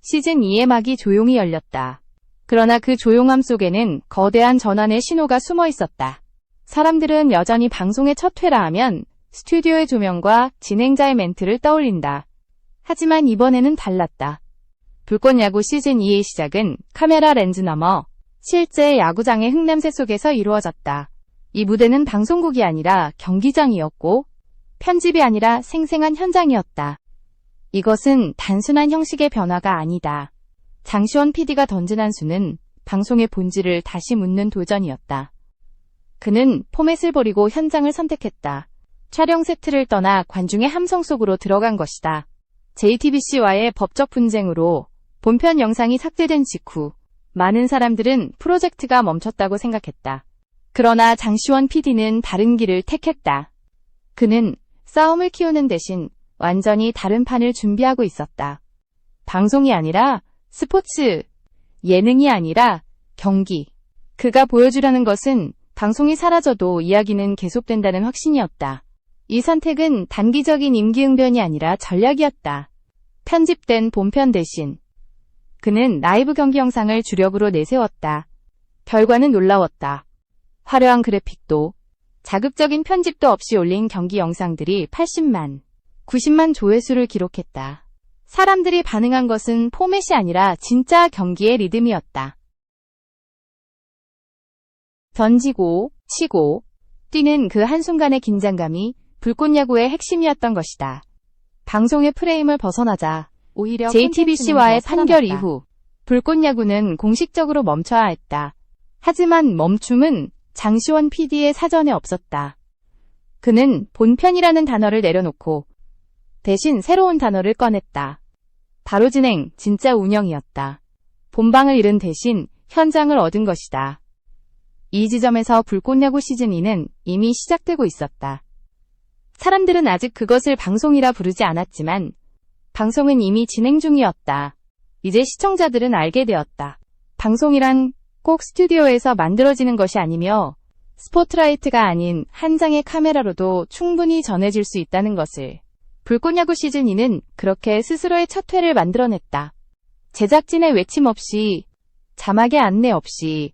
시즌2의 막이 조용히 열렸다. 그러나 그 조용함 속에는 거대한 전환의 신호가 숨어 있었다. 사람들은 여전히 방송의 첫 회라 하면 스튜디오의 조명과 진행자의 멘트를 떠올린다. 하지만 이번에는 달랐다. 불꽃야구 시즌2의 시작은 카메라 렌즈 너머 실제 야구장의 흙냄새 속에서 이루어졌다. 이 무대는 방송국이 아니라 경기장이었고 편집이 아니라 생생한 현장이었다. 이것은 단순한 형식의 변화가 아니다. 장시원 PD가 던진 한 수는 방송의 본질을 다시 묻는 도전이었다. 그는 포맷을 버리고 현장을 선택했다. 촬영 세트를 떠나 관중의 함성 속으로 들어간 것이다. JTBC와의 법적 분쟁으로 본편 영상이 삭제된 직후 많은 사람들은 프로젝트가 멈췄다고 생각했다. 그러나 장시원 PD는 다른 길을 택했다. 그는 싸움을 키우는 대신 완전히 다른 판을 준비하고 있었다. 방송이 아니라 스포츠, 예능이 아니라 경기. 그가 보여주려는 것은 방송이 사라져도 이야기는 계속된다는 확신이었다. 이 선택은 단기적인 임기응변이 아니라 전략이었다. 편집된 본편 대신 그는 라이브 경기 영상을 주력으로 내세웠다. 결과는 놀라웠다. 화려한 그래픽도 자극적인 편집도 없이 올린 경기 영상들이 80만, 90만 조회수를 기록했다. 사람들이 반응한 것은 포맷이 아니라 진짜 경기의 리듬이었다. 던지고, 치고, 뛰는 그 한순간의 긴장감이 불꽃야구의 핵심이었던 것이다. 방송의 프레임을 벗어나자 오히려 JTBC와의 판결 이후 불꽃야구는 공식적으로 멈춰야 했다. 하지만 멈춤은 장시원 PD의 사전에 없었다. 그는 본편이라는 단어를 내려놓고 대신 새로운 단어를 꺼냈다. 바로 진행, 진짜 운영이었다. 본방을 잃은 대신 현장을 얻은 것이다. 이 지점에서 불꽃야구 시즌2는 이미 시작되고 있었다. 사람들은 아직 그것을 방송이라 부르지 않았지만 방송은 이미 진행 중이었다. 이제 시청자들은 알게 되었다. 방송이란 꼭 스튜디오에서 만들어지는 것이 아니며 스포트라이트가 아닌 한 장의 카메라로도 충분히 전해질 수 있다는 것을. 불꽃야구 시즌2는 그렇게 스스로의 첫 회를 만들어냈다. 제작진의 외침 없이, 자막의 안내 없이,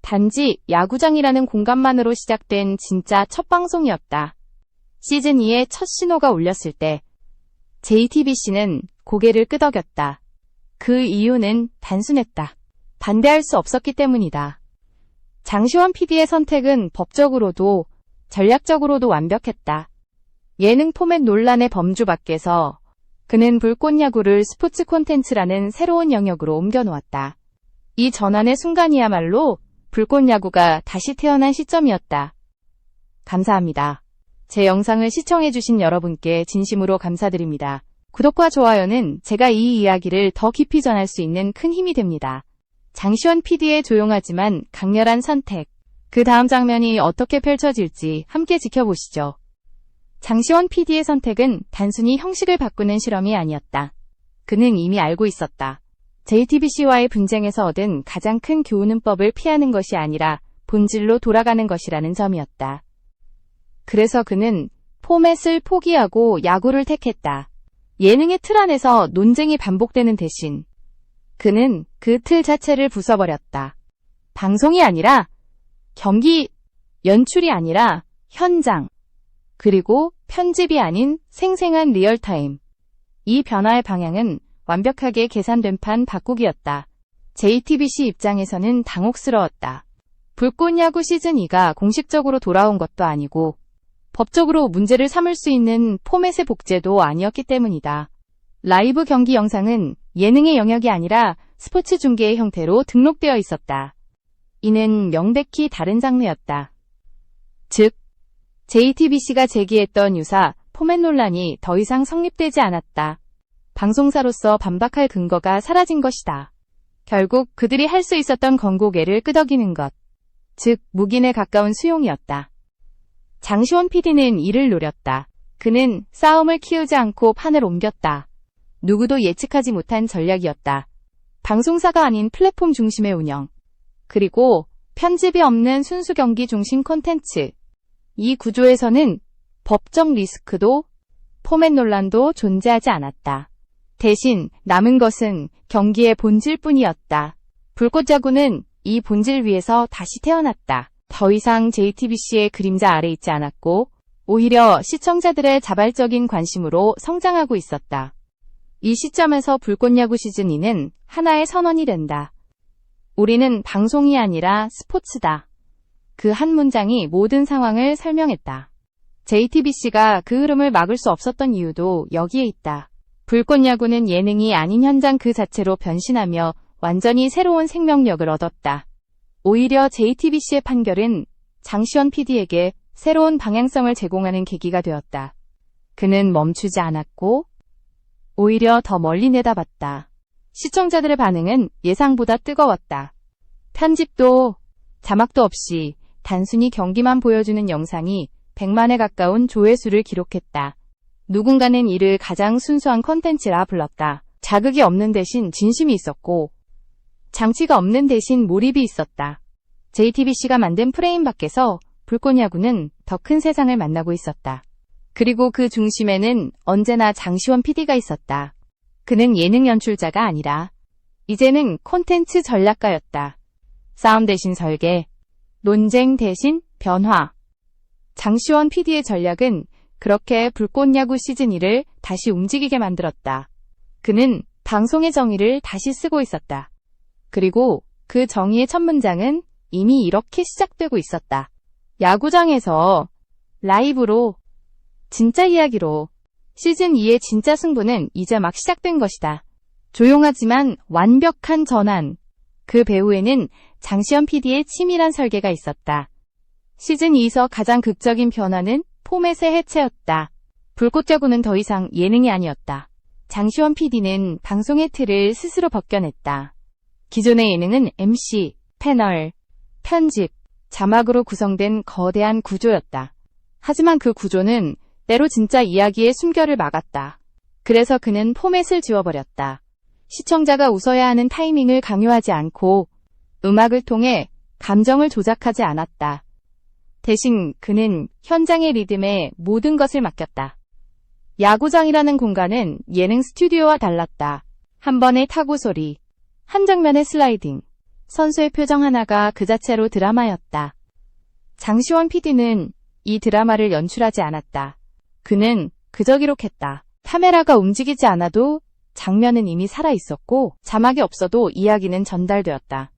단지 야구장이라는 공간만으로 시작된 진짜 첫 방송이었다. 시즌2의 첫 신호가 울렸을 때 JTBC는 고개를 끄덕였다. 그 이유는 단순했다. 반대할 수 없었기 때문이다. 장시원 PD의 선택은 법적으로도 전략적으로도 완벽했다. 예능 포맷 논란의 범주 밖에서 그는 불꽃야구를 스포츠 콘텐츠라는 새로운 영역으로 옮겨놓았다. 이 전환의 순간이야말로 불꽃야구가 다시 태어난 시점이었다. 감사합니다. 제 영상을 시청해주신 여러분께 진심으로 감사드립니다. 구독과 좋아요는 제가 이 이야기를 더 깊이 전할 수 있는 큰 힘이 됩니다. 장시원 PD의 조용하지만 강렬한 선택. 그 다음 장면이 어떻게 펼쳐질지 함께 지켜보시죠. 장시원 PD의 선택은 단순히 형식을 바꾸는 실험이 아니었다. 그는 이미 알고 있었다. JTBC와의 분쟁에서 얻은 가장 큰 교훈은 법을 피하는 것이 아니라 본질로 돌아가는 것이라는 점이었다. 그래서 그는 포맷을 포기하고 야구를 택했다. 예능의 틀 안에서 논쟁이 반복되는 대신 그는 그 틀 자체를 부숴버렸다. 방송이 아니라 경기, 연출이 아니라 현장, 그리고 편집이 아닌 생생한 리얼타임. 이 변화의 방향은 완벽하게 계산된 판 바꾸기였다. JTBC 입장에서는 당혹스러웠다. 불꽃야구 시즌2가 공식적으로 돌아온 것도 아니고 법적으로 문제를 삼을 수 있는 포맷의 복제도 아니었기 때문이다. 라이브 경기 영상은 예능의 영역이 아니라 스포츠 중계의 형태로 등록되어 있었다. 이는 명백히 다른 장르였다. 즉, JTBC가 제기했던 유사 포맷 논란이 더 이상 성립되지 않았다. 방송사로서 반박할 근거가 사라진 것이다. 결국 그들이 할 수 있었던 권고개를 끄덕이는 것, 즉 묵인에 가까운 수용이었다. 장시원 PD는 이를 노렸다. 그는 싸움을 키우지 않고 판을 옮겼다. 누구도 예측하지 못한 전략이었다. 방송사가 아닌 플랫폼 중심의 운영, 그리고 편집이 없는 순수 경기 중심 콘텐츠. 이 구조에서는 법적 리스크도 포맷 논란도 존재하지 않았다. 대신 남은 것은 경기의 본질뿐이었다. 불꽃야구는 이 본질 위에서 다시 태어났다. 더 이상 JTBC의 그림자 아래 있지 않았고 오히려 시청자들의 자발적인 관심으로 성장하고 있었다. 이 시점에서 불꽃야구 시즌2는 하나의 선언이 된다. 우리는 방송이 아니라 스포츠다. 그 한 문장이 모든 상황을 설명했다. JTBC가 그 흐름을 막을 수 없었던 이유도 여기에 있다. 불꽃야구는 예능이 아닌 현장 그 자체로 변신하며 완전히 새로운 생명력을 얻었다. 오히려 JTBC의 판결은 장시원 PD에게 새로운 방향성을 제공하는 계기가 되었다. 그는 멈추지 않았고 오히려 더 멀리 내다봤다. 시청자들의 반응은 예상보다 뜨거웠다. 편집도 자막도 없이 단순히 경기만 보여주는 영상이 100만에 가까운 조회수를 기록했다. 누군가는 이를 가장 순수한 컨텐츠라 불렀다. 자극이 없는 대신 진심이 있었고 장치가 없는 대신 몰입이 있었다. JTBC가 만든 프레임 밖에서 불꽃야구는 더 큰 세상을 만나고 있었다. 그리고 그 중심에는 언제나 장시원 PD가 있었다. 그는 예능 연출자가 아니라 이제는 콘텐츠 전략가였다. 싸움 대신 설계, 논쟁 대신 변화. 장시원 PD의 전략은 그렇게 불꽃야구 시즌2를 다시 움직이게 만들었다. 그는 방송의 정의를 다시 쓰고 있었다. 그리고 그 정의의 첫 문장은 이미 이렇게 시작되고 있었다. 야구장에서 라이브로 진짜 이야기로 시즌2의 진짜 승부는 이제 막 시작된 것이다. 조용하지만 완벽한 전환. 그 배후에는 장시현 PD의 치밀한 설계가 있었다. 시즌2에서 가장 극적인 변화는 포맷의 해체였다. 불꽃야구는 더 이상 예능이 아니었다. 장시원 PD는 방송의 틀을 스스로 벗겨냈다. 기존의 예능은 MC, 패널, 편집, 자막으로 구성된 거대한 구조였다. 하지만 그 구조는 때로 진짜 이야기의 숨결을 막았다. 그래서 그는 포맷을 지워버렸다. 시청자가 웃어야 하는 타이밍을 강요하지 않고 음악을 통해 감정을 조작하지 않았다. 대신 그는 현장의 리듬에 모든 것을 맡겼다. 야구장이라는 공간은 예능 스튜디오와 달랐다. 한 번의 타구 소리, 한 장면의 슬라이딩, 선수의 표정 하나가 그 자체로 드라마였다. 장시원 PD는 이 드라마를 연출하지 않았다. 그는 그저 기록했다. 카메라가 움직이지 않아도 장면은 이미 살아있었고 자막이 없어도 이야기는 전달되었다.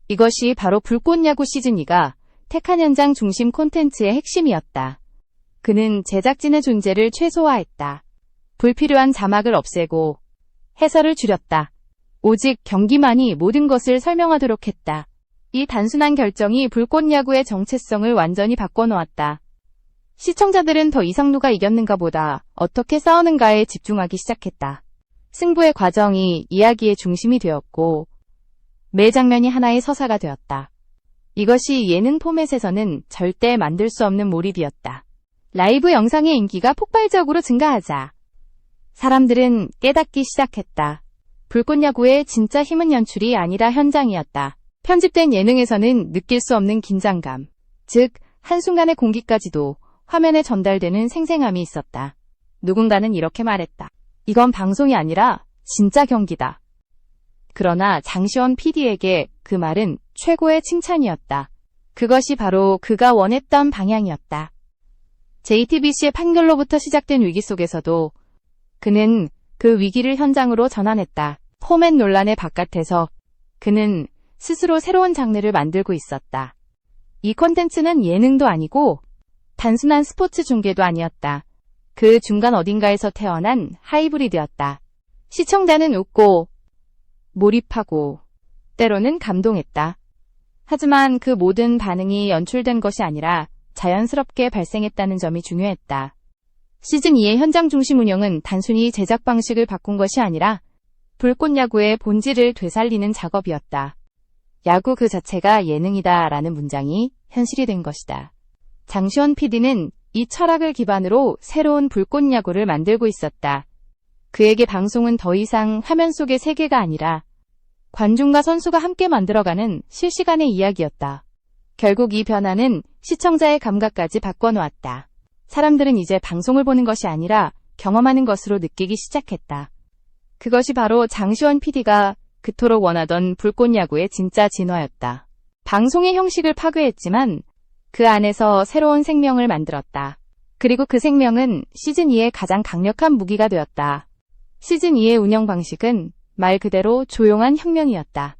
이것이 바로 불꽃야구 시즌2가 택한 현장 중심 콘텐츠의 핵심이었다. 그는 제작진의 존재를 최소화했다. 불필요한 자막을 없애고 해설을 줄였다. 오직 경기만이 모든 것을 설명하도록 했다. 이 단순한 결정이 불꽃야구의 정체성을 완전히 바꿔놓았다. 시청자들은 더 이상 누가 이겼는가 보다 어떻게 싸우는가에 집중하기 시작했다. 승부의 과정이 이야기의 중심이 되었고 매 장면이 하나의 서사가 되었다. 이것이 예능 포맷에서는 절대 만들 수 없는 몰입이었다. 라이브 영상의 인기가 폭발적으로 증가하자 사람들은 깨닫기 시작했다. 불꽃야구의 진짜 힘은 연출이 아니라 현장이었다. 편집된 예능에서는 느낄 수 없는 긴장감, 즉 한순간의 공기까지도 화면에 전달되는 생생함이 있었다. 누군가는 이렇게 말했다. 이건 방송이 아니라 진짜 경기다. 그러나 장시원 PD에게 그 말은 최고의 칭찬이었다. 그것이 바로 그가 원했던 방향이었다. JTBC의 판결로부터 시작된 위기 속에서도 그는 그 위기를 현장으로 전환했다. 포맷 논란의 바깥에서 그는 스스로 새로운 장르를 만들고 있었다. 이 콘텐츠는 예능도 아니고 단순한 스포츠 중계도 아니었다. 그 중간 어딘가에서 태어난 하이브리드였다. 시청자는 웃고 몰입하고 때로는 감동했다. 하지만 그 모든 반응이 연출된 것이 아니라 자연스럽게 발생했다는 점이 중요했다. 시즌2의 현장 중심 운영은 단순히 제작 방식을 바꾼 것이 아니라 불꽃야구의 본질을 되살리는 작업이었다. 야구 그 자체가 예능이다 라는 문장이 현실이 된 것이다. 장시원 PD는 이 철학을 기반으로 새로운 불꽃야구를 만들고 있었다. 그에게 방송은 더 이상 화면 속의 세계가 아니라 관중과 선수가 함께 만들어가는 실시간의 이야기였다. 결국 이 변화는 시청자의 감각까지 바꿔놓았다. 사람들은 이제 방송을 보는 것이 아니라 경험하는 것으로 느끼기 시작했다. 그것이 바로 장시원 PD가 그토록 원하던 불꽃야구의 진짜 진화였다. 방송의 형식을 파괴했지만 그 안에서 새로운 생명을 만들었다. 그리고 그 생명은 시즌2의 가장 강력한 무기가 되었다. 시즌2의 운영 방식은 말 그대로 조용한 혁명이었다.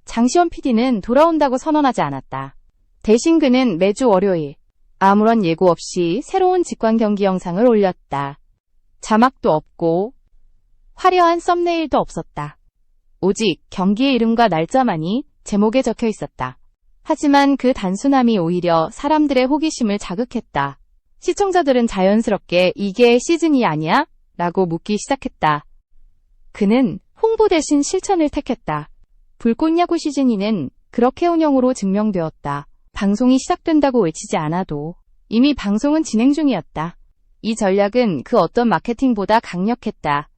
장시원 PD는 돌아온다고 선언하지 않았다. 대신 그는 매주 월요일 아무런 예고 없이 새로운 직관 경기 영상을 올렸다. 자막도 없고 화려한 썸네일도 없었다. 오직 경기의 이름과 날짜만이 제목에 적혀 있었다. 하지만 그 단순함이 오히려 사람들의 호기심을 자극했다. 시청자들은 자연스럽게 이게 시즌이 아니야? 라고 묻기 시작했다. 그는 홍보 대신 실천을 택했다. 불꽃야구 시즌2는 그렇게 운영으로 증명되었다. 방송이 시작된다고 외치지 않아도 이미 방송은 진행 중이었다. 이 전략은 그 어떤 마케팅보다 강력했다.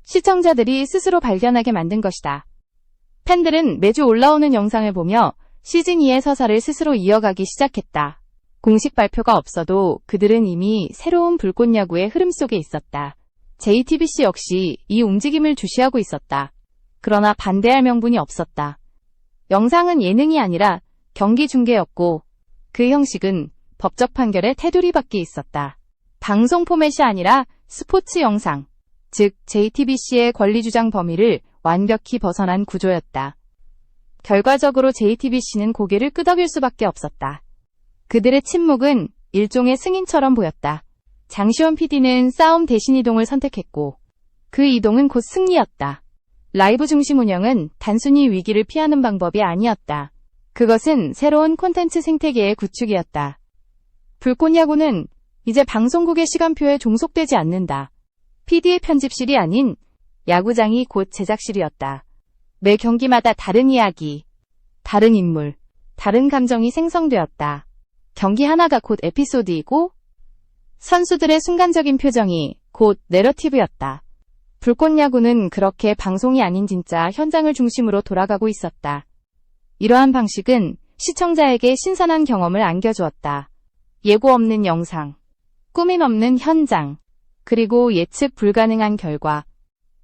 시청자들이 스스로 발견하게 만든 것이다. 팬들은 매주 올라오는 영상을 보며 시즌2의 서사를 스스로 이어가기 시작했다. 공식 발표가 없어도 그들은 이미 새로운 불꽃야구의 흐름 속에 있었다. JTBC 역시 이 움직임을 주시하고 있었다. 그러나 반대할 명분이 없었다. 영상은 예능이 아니라 경기 중계였고 그 형식은 법적 판결에 테두리 밖에 있었다. 방송 포맷이 아니라 스포츠 영상, 즉 JTBC의 권리주장 범위를 완벽히 벗어난 구조였다. 결과적으로 JTBC는 고개를 끄덕일 수밖에 없었다. 그들의 침묵은 일종의 승인처럼 보였다. 장시원 PD는 싸움 대신 이동을 선택했고 그 이동은 곧 승리였다. 라이브 중심 운영은 단순히 위기를 피하는 방법이 아니었다. 그것은 새로운 콘텐츠 생태계의 구축이었다. 불꽃야구는 이제 방송국의 시간표에 종속되지 않는다. PD의 편집실이 아닌 야구장이 곧 제작실이었다. 매 경기마다 다른 이야기, 다른 인물, 다른 감정이 생성되었다. 경기 하나가 곧 에피소드이고 선수들의 순간적인 표정이 곧 내러티브였다. 불꽃야구는 그렇게 방송이 아닌 진짜 현장을 중심으로 돌아가고 있었다. 이러한 방식은 시청자에게 신선한 경험을 안겨주었다. 예고 없는 영상, 꾸밈 없는 현장, 그리고 예측 불가능한 결과.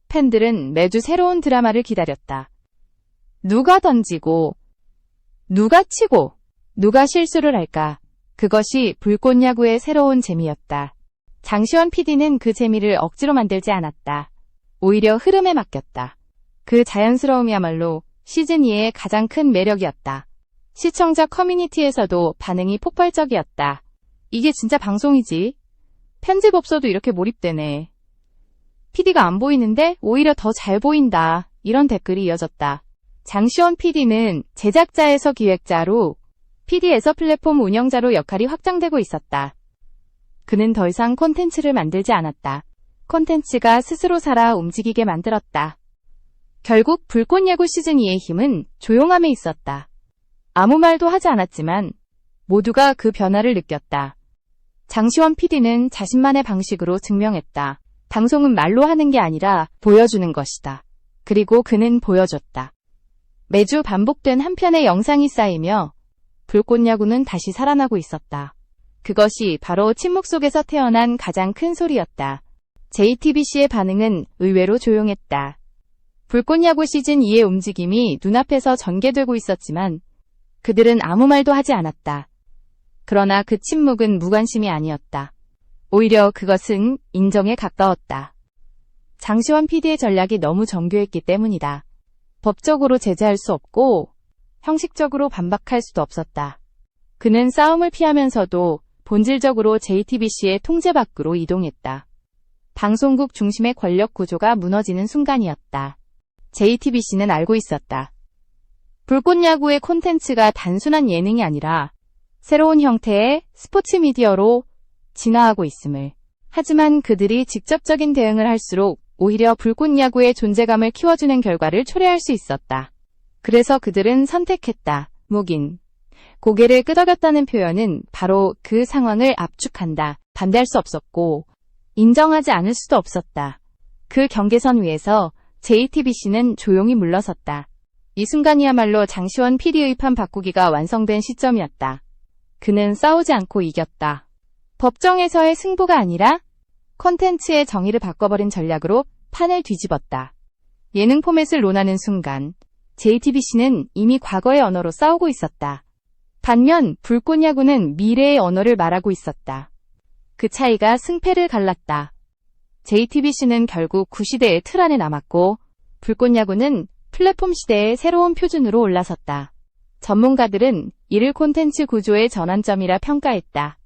팬들은 매주 새로운 드라마를 기다렸다. 누가 던지고, 누가 치고, 누가 실수를 할까? 그것이 불꽃야구의 새로운 재미였다. 장시원 PD는 그 재미를 억지로 만들지 않았다. 오히려 흐름에 맡겼다. 그 자연스러움이야말로 시즌2의 가장 큰 매력이었다. 시청자 커뮤니티에서도 반응이 폭발적이었다. 이게 진짜 방송이지. 편집 없어도 이렇게 몰입되네. PD가 안 보이는데 오히려 더 잘 보인다. 이런 댓글이 이어졌다. 장시원 PD는 제작자에서 기획자로, PD에서 플랫폼 운영자로 역할이 확장되고 있었다. 그는 더 이상 콘텐츠를 만들지 않았다. 콘텐츠가 스스로 살아 움직이게 만들었다. 결국 불꽃야구 시즌2의 힘은 조용함에 있었다. 아무 말도 하지 않았지만 모두가 그 변화를 느꼈다. 장시원 PD는 자신만의 방식으로 증명했다. 방송은 말로 하는 게 아니라 보여주는 것이다. 그리고 그는 보여줬다. 매주 반복된 한 편의 영상이 쌓이며 불꽃야구는 다시 살아나고 있었다. 그것이 바로 침묵 속에서 태어난 가장 큰 소리였다. JTBC의 반응은 의외로 조용했다. 불꽃야구 시즌2의 움직임이 눈앞에서 전개되고 있었지만 그들은 아무 말도 하지 않았다. 그러나 그 침묵은 무관심이 아니었다. 오히려 그것은 인정에 가까웠다. 장시원 PD의 전략이 너무 정교했기 때문이다. 법적으로 제재할 수 없고 형식적으로 반박할 수도 없었다. 그는 싸움을 피하면서도 본질적으로 JTBC의 통제 밖으로 이동했다. 방송국 중심의 권력 구조가 무너지는 순간이었다. JTBC는 알고 있었다. 불꽃야구의 콘텐츠가 단순한 예능이 아니라 새로운 형태의 스포츠 미디어로 진화하고 있음을. 하지만 그들이 직접적인 대응을 할수록 오히려 불꽃야구의 존재감을 키워주는 결과를 초래할 수 있었다. 그래서 그들은 선택했다. 묵인. 고개를 끄덕였다는 표현은 바로 그 상황을 압축한다. 반대할 수 없었고 인정하지 않을 수도 없었다. 그 경계선 위에서 JTBC는 조용히 물러섰다. 이 순간이야말로 장시원 PD의 판 바꾸기가 완성된 시점이었다. 그는 싸우지 않고 이겼다. 법정에서의 승부가 아니라 콘텐츠의 정의를 바꿔버린 전략으로 판을 뒤집었다. 예능 포맷을 논하는 순간 JTBC는 이미 과거의 언어로 싸우고 있었다. 반면 불꽃야구는 미래의 언어를 말하고 있었다. 그 차이가 승패를 갈랐다. JTBC는 결국 구시대의 틀 안에 남았고 불꽃야구는 플랫폼 시대의 새로운 표준으로 올라섰다. 전문가들은 이를 콘텐츠 구조의 전환점이라 평가했다.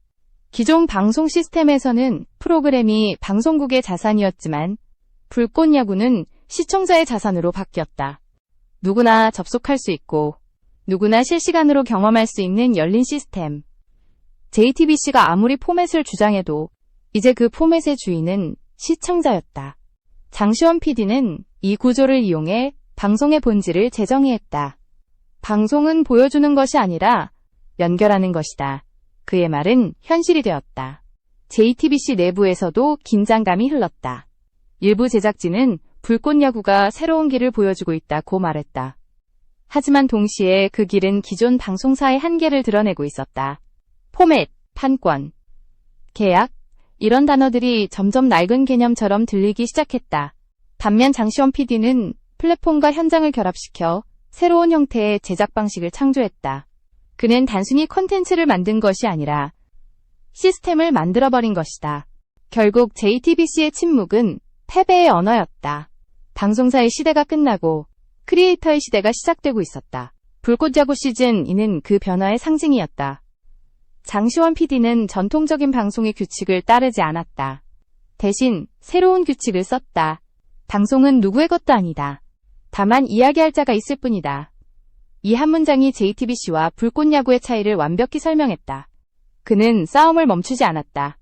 기존 방송 시스템에서는 프로그램이 방송국의 자산이었지만 불꽃야구는 시청자의 자산으로 바뀌었다. 누구나 접속할 수 있고 누구나 실시간으로 경험할 수 있는 열린 시스템. JTBC가 아무리 포맷을 주장해도 이제 그 포맷의 주인은 시청자였다. 장시원 PD는 이 구조를 이용해 방송의 본질을 재정의했다. 방송은 보여주는 것이 아니라 연결하는 것이다. 그의 말은 현실이 되었다. JTBC 내부에서도 긴장감이 흘렀다. 일부 제작진은 불꽃야구가 새로운 길을 보여주고 있다고 말했다. 하지만 동시에 그 길은 기존 방송사의 한계를 드러내고 있었다. 포맷, 판권, 계약, 이런 단어들이 점점 낡은 개념처럼 들리기 시작했다. 반면 장시원 PD는 플랫폼과 현장을 결합시켜 새로운 형태의 제작 방식을 창조했다. 그는 단순히 콘텐츠를 만든 것이 아니라 시스템을 만들어버린 것이다. 결국 JTBC의 침묵은 패배의 언어였다. 방송사의 시대가 끝나고 크리에이터의 시대가 시작되고 있었다. 불꽃야구 시즌2는 그 변화의 상징이었다. 장시원 PD는 전통적인 방송의 규칙을 따르지 않았다. 대신 새로운 규칙을 썼다. 방송은 누구의 것도 아니다. 다만 이야기할 자가 있을 뿐이다. 이 한 문장이 JTBC와 불꽃야구의 차이를 완벽히 설명했다. 그는 싸움을 멈추지 않았다.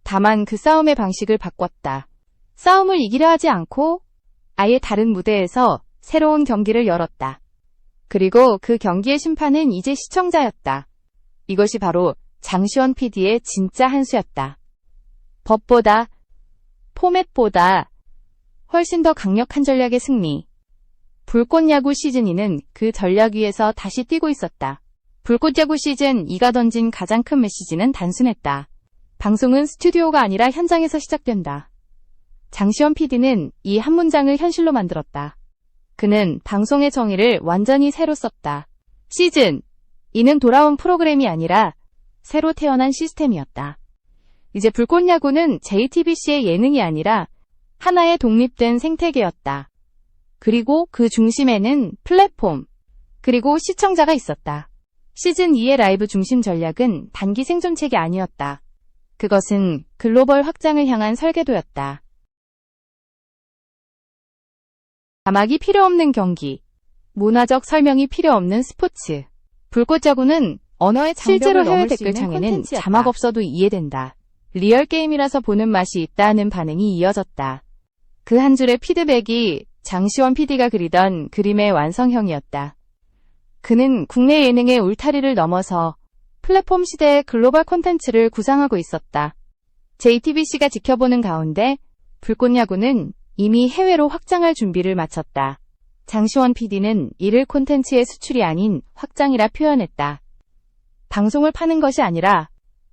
다만 그 싸움의 방식을 바꿨다. 싸움을 이기려 하지 않고 아예 다른 무대에서 새로운 경기를 열었다. 그리고 그 경기의 심판은 이제 시청자였다. 이것이 바로 장시원 PD의 진짜 한 수였다. 법보다, 포맷보다 훨씬 더 강력한 전략의 승리. 불꽃야구 시즌2는 그 전략 위에서 다시 뛰고 있었다. 불꽃야구 시즌2가 던진 가장 큰 메시지는 단순했다. 방송은 스튜디오가 아니라 현장에서 시작된다. 장시원 PD는 이 한 문장을 현실로 만들었다. 그는 방송의 정의를 완전히 새로 썼다. 시즌2는 돌아온 프로그램이 아니라 새로 태어난 시스템이었다. 이제 불꽃야구는 JTBC의 예능이 아니라 하나의 독립된 생태계였다. 그리고 그 중심에는 플랫폼, 그리고 시청자가 있었다. 시즌2의 라이브 중심 전략은 단기 생존책이 아니었다. 그것은 글로벌 확장을 향한 설계도였다. 자막이 필요 없는 경기, 문화적 설명이 필요 없는 스포츠. 불꽃야구는 언어의 실제로 해외 댓글창에는 자막 없어도 이해된다. 리얼 게임이라서 보는 맛이 있다는 반응이 이어졌다. 그 한 줄의 피드백이 장시원 PD가 그리던 그림의 완성형이었다. 그는 국내 예능의 울타리를 넘어서 플랫폼 시대의 글로벌 콘텐츠를 구상하고 있었다. JTBC가 지켜보는 가운데 불꽃야구는 이미 해외로 확장할 준비를 마쳤다. 장시원 PD는 이를 콘텐츠의 수출이 아닌 확장이라 표현했다. 방송을 파는 것이 아니라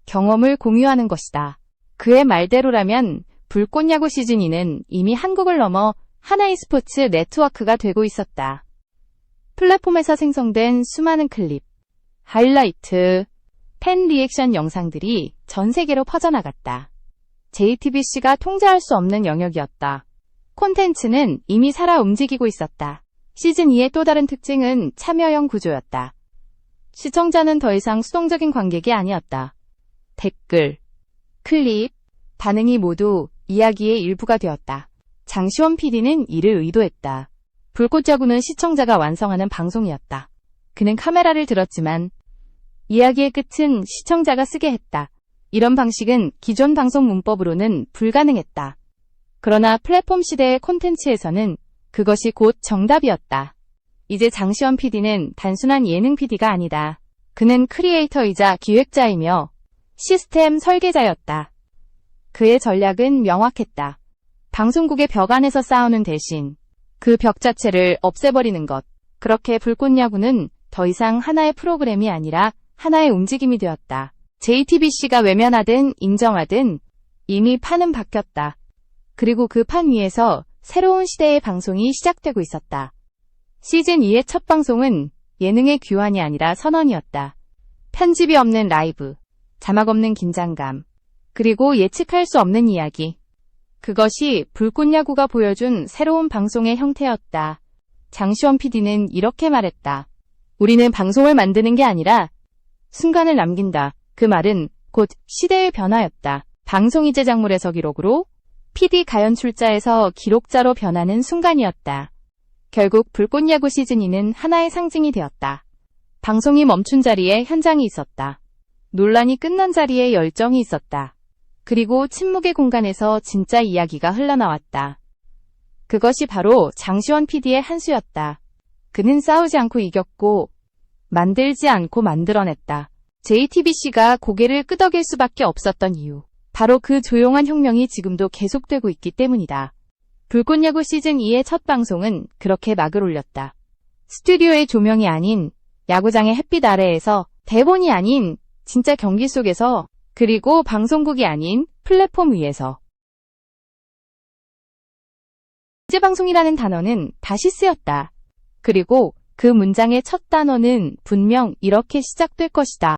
경험을 공유하는 것이다. 그의 말대로라면 불꽃야구 시즌2는 이미 한국을 넘어 하나의 스포츠 네트워크가 되고 있었다. 플랫폼에서 생성된 수많은 클립, 하이라이트, 팬 리액션 영상들이 전 세계로 퍼져나갔다. JTBC가 통제할 수 없는 영역이었다. 콘텐츠는 이미 살아 움직이고 있었다. 시즌2의 또 다른 특징은 참여형 구조였다. 시청자는 더 이상 수동적인 관객이 아니었다. 댓글, 클립, 반응이 모두 이야기의 일부가 되었다. 장시원 PD는 이를 의도했다. 불꽃야구는 시청자가 완성하는 방송이었다. 그는 카메라를 들었지만 이야기의 끝은 시청자가 쓰게 했다. 이런 방식은 기존 방송 문법으로는 불가능했다. 그러나 플랫폼 시대의 콘텐츠에서는 그것이 곧 정답이었다. 이제 장시원 PD는 단순한 예능 PD가 아니다. 그는 크리에이터이자 기획자이며 시스템 설계자였다. 그의 전략은 명확했다. 방송국의 벽 안에서 싸우는 대신 그 벽 자체를 없애버리는 것. 그렇게 불꽃야구는 더 이상 하나의 프로그램이 아니라 하나의 움직임이 되었다. JTBC가 외면하든 인정하든 이미 판은 바뀌었다. 그리고 그 판 위에서 새로운 시대의 방송이 시작되고 있었다. 시즌 2의 첫 방송은 예능의 규환이 아니라 선언이었다. 편집이 없는 라이브, 자막 없는 긴장감, 그리고 예측할 수 없는 이야기. 그것이 불꽃야구가 보여준 새로운 방송의 형태였다. 장시원 PD는 이렇게 말했다. 우리는 방송을 만드는 게 아니라 순간을 남긴다. 그 말은 곧 시대의 변화였다. 방송이 제작물에서 기록으로, PD 가연출자에서 기록자로 변하는 순간이었다. 결국 불꽃야구 시즌2는 하나의 상징이 되었다. 방송이 멈춘 자리에 현장이 있었다. 논란이 끝난 자리에 열정이 있었다. 그리고 침묵의 공간에서 진짜 이야기가 흘러나왔다. 그것이 바로 장시원 PD의 한 수였다. 그는 싸우지 않고 이겼고, 만들지 않고 만들어냈다. JTBC가 고개를 끄덕일 수밖에 없었던 이유. 바로 그 조용한 혁명이 지금도 계속되고 있기 때문이다. 불꽃야구 시즌2의 첫 방송은 그렇게 막을 올렸다. 스튜디오의 조명이 아닌 야구장의 햇빛 아래에서, 대본이 아닌 진짜 경기 속에서, 그리고 방송국이 아닌 플랫폼 위에서. 국제방송이라는 단어는 다시 쓰였다. 그리고 그 문장의 첫 단어는 분명 이렇게 시작될 것이다.